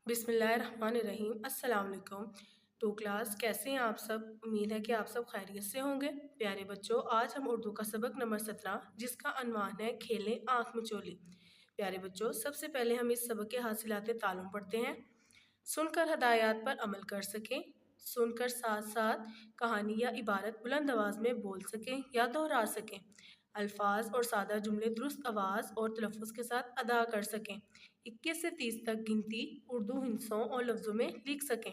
बिस्मिल्लाहिर्रहमानिर्रहीम। अस्सलाम वालेकुम। टू क्लास, कैसे हैं आप सब? उम्मीद है कि आप सब खैरियत से होंगे। प्यारे बच्चों, आज हम उर्दू का सबक नंबर 17 जिसका अनवान है खेलें आँख मिचोली। प्यारे बच्चों, सबसे पहले हम इस सबक के हासिलात तालुम पढ़ते हैं। सुनकर हदायत पर अमल कर सकें, सुनकर साथ साथ कहानी या इबारत बुलंद आवाज़ में बोल सकें या दोहरा सकें, अल्फाज और सादा जुमले दुरुस्त आवाज़ और तलफ़्फ़ुज़ के साथ अदा कर सकें, 21 से 30 तक गिनती उर्दू हिंसों और लफ्ज़ों में लिख सकें,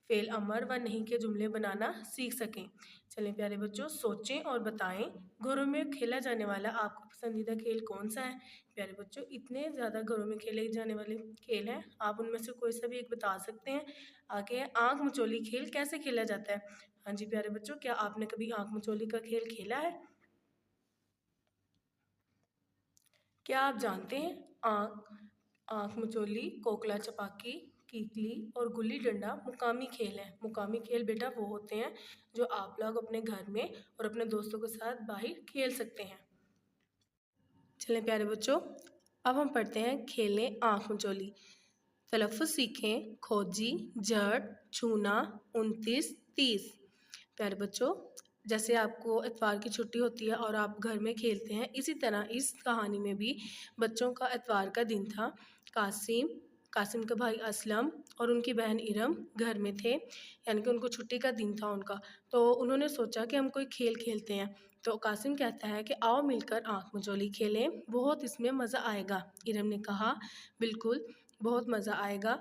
फ़ेल अमर व नहीं के जुमले बनाना सीख सकें। चलें प्यारे बच्चों, सोचें और बताएं, घरों में खेला जाने वाला आपका पसंदीदा खेल कौन सा है? प्यारे बच्चों, इतने ज़्यादा घरों में खेले जाने वाले खेल हैं, आप उनमें से कोई सा भी एक बता सकते हैं। आगे है आँख मचोली खेल कैसे खेला जाता है? हाँ जी प्यारे बच्चों, क्या आपने कभी आँख मचोली का खेल खेला है? क्या आप जानते हैं आँख मचोली, कोकला छपाकी, कीकली और गुल्ली डंडा मुकामी खेल है। मुकामी खेल बेटा वो होते हैं जो आप लोग अपने घर में और अपने दोस्तों के साथ बाहर खेल सकते हैं। चलें प्यारे बच्चों, अब हम पढ़ते हैं खेलें आँख मचोली। तलफ़्फ़ुज़ सीखें, खोजी, झट, छूना, 29, 30। प्यारे बच्चों, जैसे आपको इतवार की छुट्टी होती है और आप घर में खेलते हैं, इसी तरह इस कहानी में भी बच्चों का इतवार का दिन था। कासिम कासिम का भाई असलम और उनकी बहन इरम घर में थे, यानी कि उनको छुट्टी का दिन था उनका। तो उन्होंने सोचा कि हम कोई खेल खेलते हैं। तो कासिम कहता है कि आओ मिलकर आँख मचोली खेलें, बहुत इसमें मज़ा आएगा। इरम ने कहा बिल्कुल, बहुत मज़ा आएगा।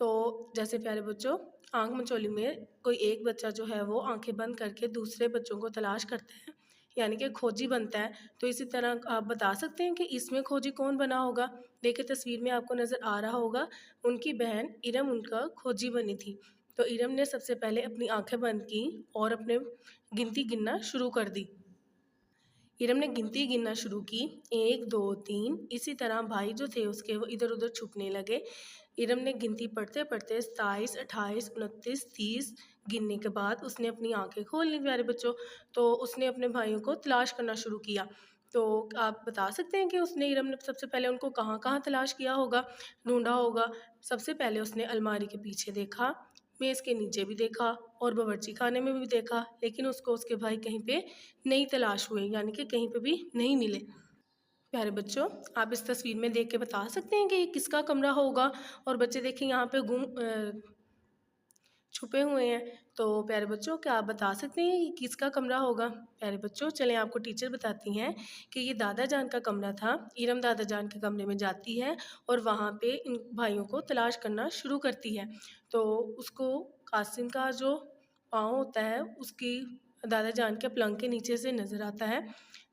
तो जैसे प्यारे बच्चों, आँख मचोली में कोई एक बच्चा जो है वो आंखें बंद करके दूसरे बच्चों को तलाश करता है, यानी कि खोजी बनता है। तो इसी तरह आप बता सकते हैं कि इसमें खोजी कौन बना होगा? देखिए तस्वीर में आपको नज़र आ रहा होगा, उनकी बहन इरम उनका खोजी बनी थी। तो इरम ने सबसे पहले अपनी आंखें बंद की और अपने गिनती गिनना शुरू कर दी। इरम ने गिनती गिनना शुरू की, 1 2 3। इसी तरह भाई जो थे उसके वो इधर उधर छुपने लगे। इरम ने गिनती पढ़ते पढ़ते 27 28 29 30 गिनने के बाद उसने अपनी आंखें खोल ली प्यारे बच्चों। तो उसने अपने भाइयों को तलाश करना शुरू किया। तो आप बता सकते हैं कि इरम ने सबसे पहले उनको कहाँ कहाँ तलाश किया होगा, ढूंढा होगा? सबसे पहले उसने अलमारी के पीछे देखा, मेज़ के नीचे भी देखा और बावर्ची खाने में भी देखा, लेकिन उसको उसके भाई कहीं पे नहीं तलाश हुए, यानी कि कहीं पे भी नहीं मिले। प्यारे बच्चों, आप इस तस्वीर में देख के बता सकते हैं कि ये किसका कमरा होगा? और बच्चे देखें यहाँ पे छुपे हुए हैं। तो प्यारे बच्चों, क्या आप बता सकते हैं ये किसका कमरा होगा? प्यारे बच्चों, चलें आपको टीचर बताती हैं कि ये दादा जान का कमरा था। इरम दादा जान के कमरे में जाती है और वहाँ पे इन भाइयों को तलाश करना शुरू करती है। तो उसको कासिम का जो पाँव होता है उसकी दादा जान के पलंग के नीचे से नज़र आता है।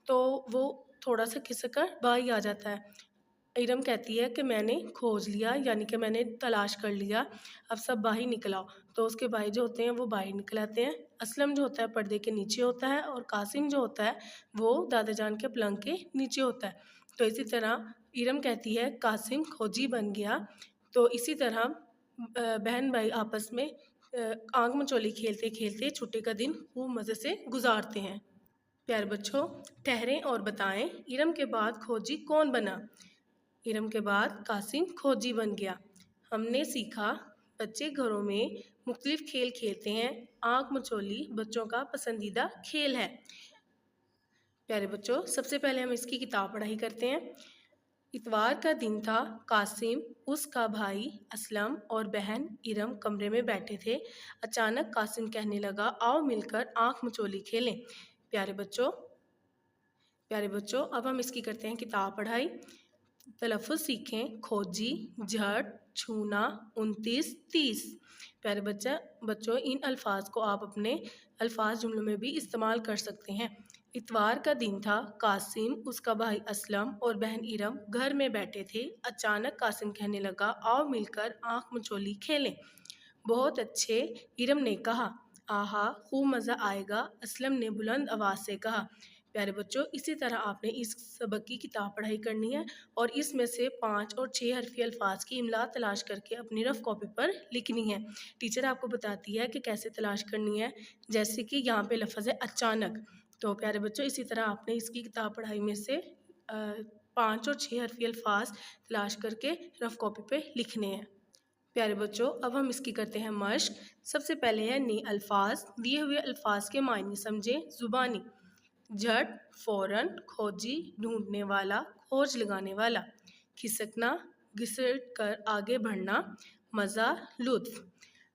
तो वो थोड़ा सा खिसक कर बाहर ही आ जाता है। इरम कहती है कि मैंने खोज लिया, यानी कि मैंने तलाश कर लिया, अब सब बाहर निकल आओ। तो उसके भाई जो होते हैं वो बाहर निकल आते हैं। असलम जो होता है पर्दे के नीचे होता है और कासिम जो होता है वो दादा जान के पलंग के नीचे होता है। तो इसी तरह इरम कहती है कासिम खोजी बन गया। तो इसी तरह बहन भाई आपस में आँख मचोली खेलते खेलते छुट्टी का दिन खूब मज़े से गुजारते हैं। प्यारे बच्चों, ठहरें और बताएं, इरम के बाद खोजी कौन बना? इरम के बाद कासिम खोजी बन गया। हमने सीखा बच्चे घरों में मुख्तलिफ खेल खेलते हैं, आँख मचोली बच्चों का पसंदीदा खेल है। प्यारे बच्चों, सबसे पहले हम इसकी किताब पढ़ाई करते हैं। इतवार का दिन था, कासिम, उसका भाई असलम और बहन इरम कमरे में बैठे थे। अचानक कासिम कहने लगा, आओ मिलकर आँख मचोली खेलें। प्यारे बच्चों प्यारे बच्चों, अब हम इसकी करते हैं किताब पढ़ाई। तलफ़्फ़ुज़ सीखें, खोजी, झट, छूना, 29 30। प्यारे बच्चों, इन अल्फाज को आप अपने अल्फाज जुमलों में भी इस्तेमाल कर सकते हैं। इतवार का दिन था, कासिम, उसका भाई असलम और बहन इरम घर में बैठे थे। अचानक कासिम कहने लगा, आओ मिलकर आँख मचोली खेलें। बहुत अच्छे, इरम ने कहा। आहा, खूब मज़ा आएगा, असलम ने बुलंद आवाज़ से कहा। प्यारे बच्चों, इसी तरह आपने इस सबक की किताब पढ़ाई करनी है और इसमें से 5 और 6 हरफी अल्फाज की इमला तलाश करके अपनी रफ़ कॉपी पर लिखनी है। टीचर आपको बताती है कि कैसे तलाश करनी है, जैसे कि यहाँ पे लफ्ज़ है अचानक। तो प्यारे बच्चों, इसी तरह आपने इसकी किताब पढ़ाई में से 5 और 6 हरफी अल्फाज तलाश करके रफ़ कॉपी पे लिखने हैं। प्यारे बच्चों, अब हम इसकी करते हैं मश्क। सबसे पहले है नए अल्फाज। दिए हुए अल्फाज के मायने समझें। जुबानी: झट, फौरन, खोजी, ढूंढने वाला, खोज लगाने वाला। खिसकना, घिसट कर आगे बढ़ना। मज़ा, लुत्फ।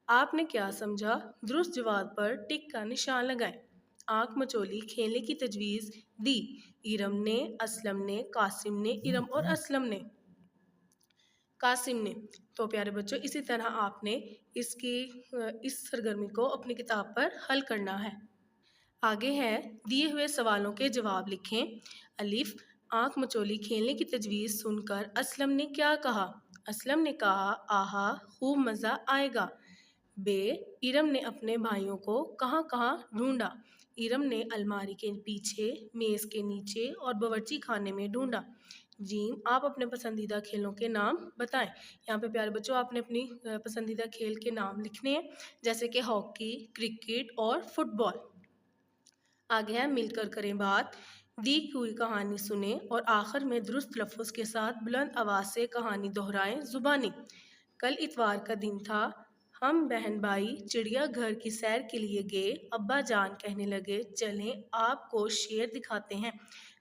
आपने क्या समझा? दुरुस्त जवाब पर टिक का निशान लगाएं। आंख मचोली खेलने की तजवीज़ दी। इरम ने, असलम ने, कासिम ने, इरम और असलम ने, कासिम ने। तो प्यारे बच्चों, इसी तरह आपने इस सरगर्मी को अपनी किताब पर हल करना है। आगे है, दिए हुए सवालों के जवाब लिखें। अलिफ: आंख मचोली खेलने की तजवीज़ सुनकर असलम ने क्या कहा? असलम ने कहा, आहा, खूब मज़ा आएगा। बे: इरम ने अपने भाइयों को कहाँ कहाँ ढूंढा? इरम ने अलमारी के पीछे, मेज़ के नीचे और बावर्ची खाने में ढूंढा। जीम: आप अपने पसंदीदा खेलों के नाम बताएं। यहाँ पे प्यारे बच्चों, आपने अपनी पसंदीदा खेल के नाम लिखने हैं, जैसे कि हॉकी, क्रिकेट और फुटबॉल। आगे है, मिलकर करें बात। दी हुई कहानी सुने और आखिर में दुरुस्त लफ्ज़ के साथ बुलंद आवाज़ से कहानी दोहराएं। जुबानी: कल इतवार का दिन था। हम बहन भाई चिड़िया घर की सैर के लिए गए। अब्बा जान कहने लगे, चलें आपको शेर दिखाते हैं।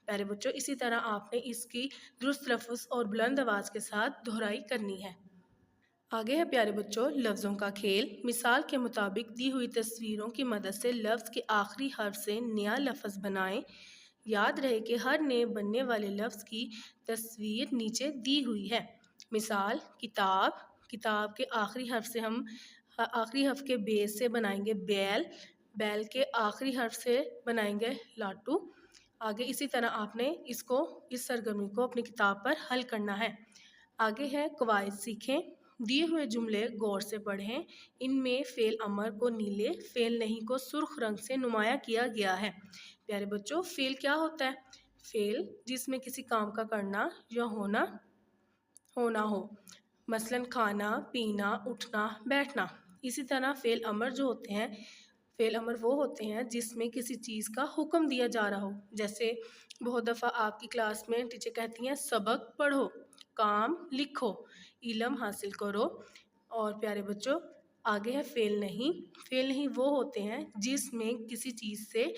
प्यारे बच्चों, इसी तरह आपने इसकी दुरुस्त लफ्ज़ और बुलंद आवाज़ के साथ दोहराई करनी है। आगे है प्यारे बच्चों, लफ्ज़ों का खेल। मिसाल के मुताबिक दी हुई तस्वीरों की मदद से लफ्ज़ के आखिरी हर्फ से नया लफ्ज़ बनाएं। याद रहे कि हर नए बनने वाले लफ्ज़ की तस्वीर नीचे दी हुई है। मिसाल: किताब। किताब के आखिरी हर्फ से हम आखिरी हर्फ के बेस से बनाएंगे बैल। बैल के आखिरी हर्फ से बनाएंगे लाटू। आगे इसी तरह आपने इस सरगर्मी को अपनी किताब पर हल करना है। आगे है, कवायद सीखें। दिए हुए जुमले गौर से पढ़ें। इनमें फ़ेल अमर को नीले, फ़ेल नहीं को सुर्ख रंग से नुमाया किया गया है। प्यारे बच्चों, फ़ेल क्या होता है? फ़ेल जिसमें किसी काम का करना या होना हो, मसलन खाना, पीना, उठना, बैठना। इसी तरह फ़ेल अमर जो होते हैं, फ़ेल अमर वो होते हैं जिसमें किसी चीज़ का हुक्म दिया जा रहा हो। जैसे बहुत दफ़ा आपकी क्लास में टीचर कहती हैं, सबक पढ़ो, काम लिखो, इल्म हासिल करो। और प्यारे बच्चों, आगे है फ़ेल नहीं। फ़ेल नहीं वो होते हैं जिसमें किसी चीज़ से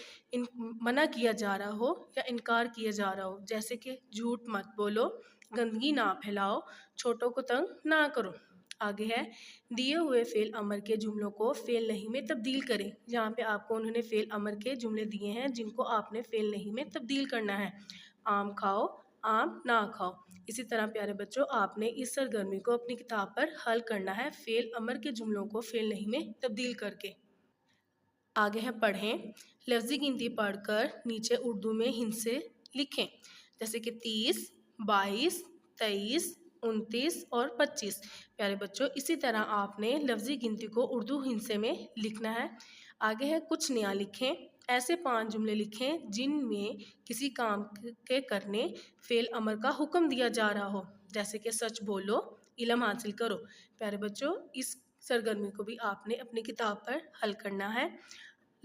मना किया जा रहा हो या इनकार किया जा रहा हो, जैसे कि झूठ मत बोलो, गंदगी ना फैलाओ, छोटों को तंग ना करो। आगे है, दिए हुए फ़ेल अमर के जुमलों को फ़ेल नहीं में तब्दील करें। यहाँ पे आपको उन्होंने फ़ेल अमर के जुमले दिए हैं जिनको आपने फ़ेल नहीं में तब्दील करना है। आम खाओ, आम ना खाओ। इसी तरह प्यारे बच्चों, आपने इस सरगर्मी को अपनी किताब पर हल करना है फ़ेल अमर के जुमलों को फ़ेल नहीं में तब्दील करके। आगे है, पढ़ें। लफ्ज़ी गिनती पढ़कर नीचे उर्दू में हिंसे लिखें, जैसे कि 30, 22, 23, 29 और 25। प्यारे बच्चों, इसी तरह आपने लफ्ज़ी गिनती को उर्दू हिंसे में लिखना है। आगे है, कुछ नया लिखें। ऐसे 5 जुमले लिखें जिनमें किसी काम के करने फ़ेल अमर का हुक्म दिया जा रहा हो, जैसे कि सच बोलो, इल्म हासिल करो। प्यारे बच्चों, इस सरगर्मी को भी आपने अपनी किताब पर हल करना है।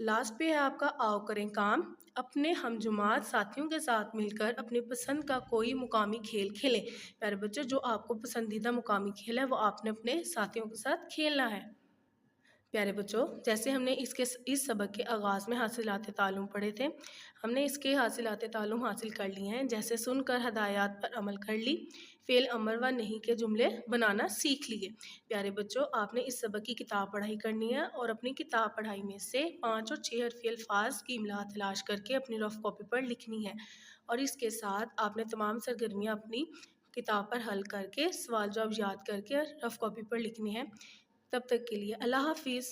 लास्ट पे है आपका आओ करें काम। अपने हमजुमात साथियों के साथ मिलकर अपनी पसंद का कोई मुकामी खेल खेलें। प्यारे बच्चों, जो आपको पसंदीदा मुकामी खेल है वो आपने अपने साथियों के साथ खेलना है। प्यारे बच्चों, जैसे हमने इस सबक के आगाज़ में हासिलात तालुम पढ़े थे, हमने इसके हासिलात तालुम हासिल कर लिए हैं। जैसे सुनकर हदायत पर अमल कर ली, फ़ेल अमर व नहीं के जुमले बनाना सीख लिए। प्यारे बच्चों, आपने इस सबक की किताब पढ़ाई करनी है और अपनी किताब पढ़ाई में से 5 और 6 हरफ़ी अल्फाज की इमला तलाश करके अपनी रफ़ कॉपी पर लिखनी है। और इसके साथ आपने तमाम सरगर्मियाँ अपनी किताब पर हल करके सवाल जवाब याद करके रफ़ कॉपी पर लिखनी है। तब तक के लिए अल्लाह हाफ़िज़।